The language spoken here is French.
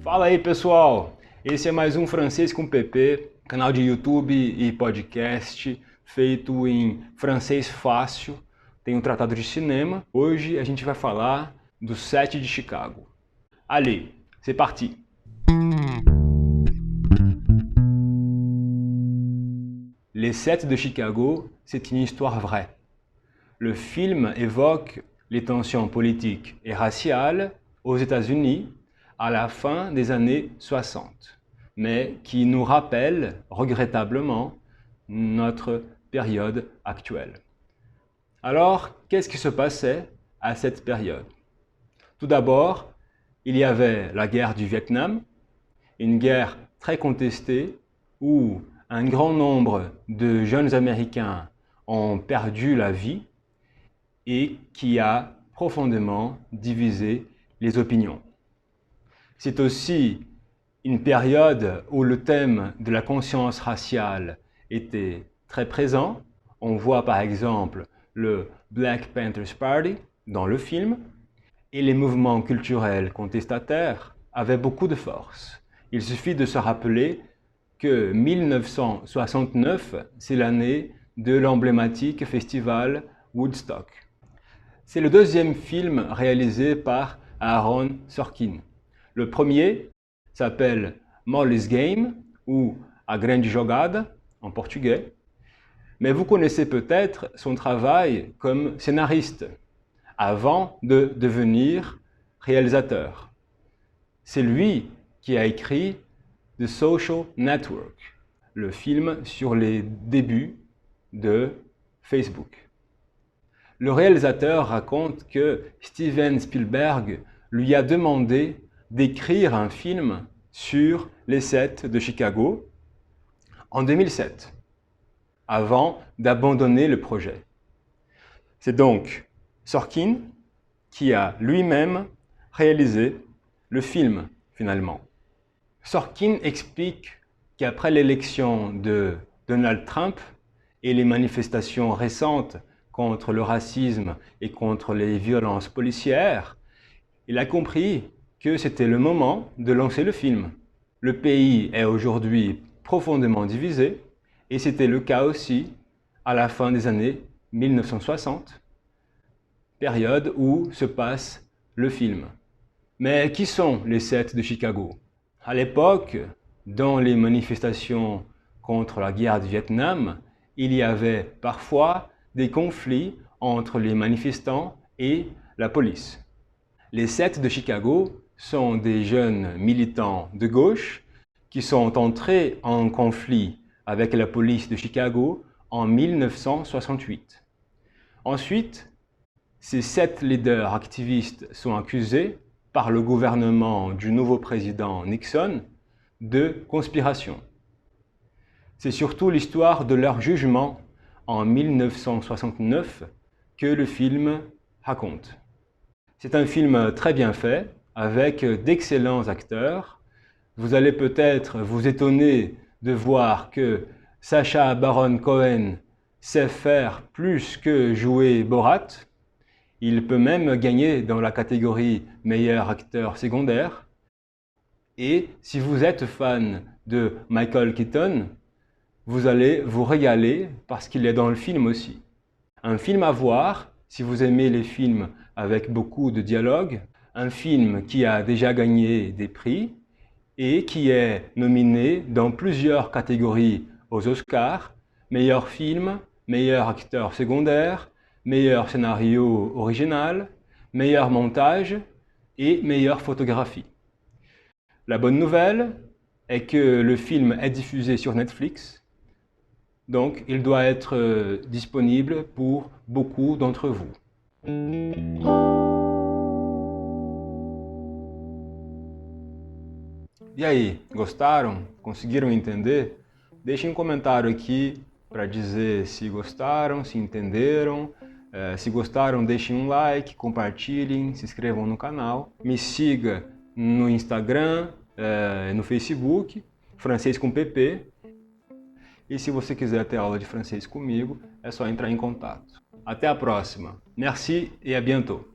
Fala aí, pessoal! Esse é mais um Francês com PP, canal de YouTube e podcast feito em francês fácil. Tem um tratado de cinema. Hoje a gente vai falar do Set de Chicago. Allez, c'est parti! Les Sets de Chicago, c'est une histoire vraie. Le film évoque les tensions politiques et raciales aux États-Unis à la fin des années 60, mais qui nous rappelle regrettablement notre période actuelle. Alors, qu'est-ce qui se passait à cette période? Tout d'abord, il y avait la guerre du Vietnam, une guerre très contestée où un grand nombre de jeunes Américains ont perdu la vie et qui a profondément divisé les opinions. C'est aussi une période où le thème de la conscience raciale était très présent. On voit par exemple le Black Panthers Party dans le film, et les mouvements culturels contestataires avaient beaucoup de force. Il suffit de se rappeler que 1969, c'est l'année de l'emblématique festival Woodstock. C'est le deuxième film réalisé par Aaron Sorkin. Le premier s'appelle Molly's Game ou A Grande Jogada en portugais, mais vous connaissez peut-être son travail comme scénariste avant de devenir réalisateur. C'est lui qui a écrit The Social Network, le film sur les débuts de Facebook. Le réalisateur raconte que Steven Spielberg lui a demandé d'écrire un film sur les Sets de Chicago en 2007, avant d'abandonner le projet. C'est donc Sorkin qui a lui-même réalisé le film finalement. Sorkin explique qu'après l'élection de Donald Trump et les manifestations récentes contre le racisme et contre les violences policières, il a compris que c'était le moment de lancer le film. Le pays est aujourd'hui profondément divisé et c'était le cas aussi à la fin des années 1960, période où se passe le film. Mais qui sont les Sets de Chicago? À l'époque, dans les manifestations contre la guerre du Vietnam, il y avait parfois des conflits entre les manifestants et la police. Les Sets de Chicago sont des jeunes militants de gauche qui sont entrés en conflit avec la police de Chicago en 1968. Ensuite, ces 7 leaders activistes sont accusés par le gouvernement du nouveau président Nixon de conspiration. C'est surtout l'histoire de leur jugement en 1969 que le film raconte. C'est un film très bien fait, avec d'excellents acteurs. Vous allez peut-être vous étonner de voir que Sacha Baron Cohen sait faire plus que jouer Borat. Il peut même gagner dans la catégorie meilleur acteur secondaire. Et si vous êtes fan de Michael Keaton, vous allez vous régaler parce qu'il est dans le film aussi. Un film à voir si vous aimez les films avec beaucoup de dialogue, un film qui a déjà gagné des prix et qui est nominé dans plusieurs catégories aux Oscars, meilleur film, meilleur acteur secondaire, meilleur scénario original, meilleur montage et meilleure photographie. La bonne nouvelle est que le film est diffusé sur Netflix, donc il doit être disponible pour beaucoup d'entre vous. E aí, gostaram? Conseguiram entender? Deixem um comentário aqui para dizer se gostaram, se entenderam. Se gostaram, deixem um like, compartilhem, se inscrevam no canal. Me siga no Instagram, no Facebook, Francês com PP. E se você quiser ter aula de francês comigo, é só entrar em contato. Até a próxima! Merci et à bientôt.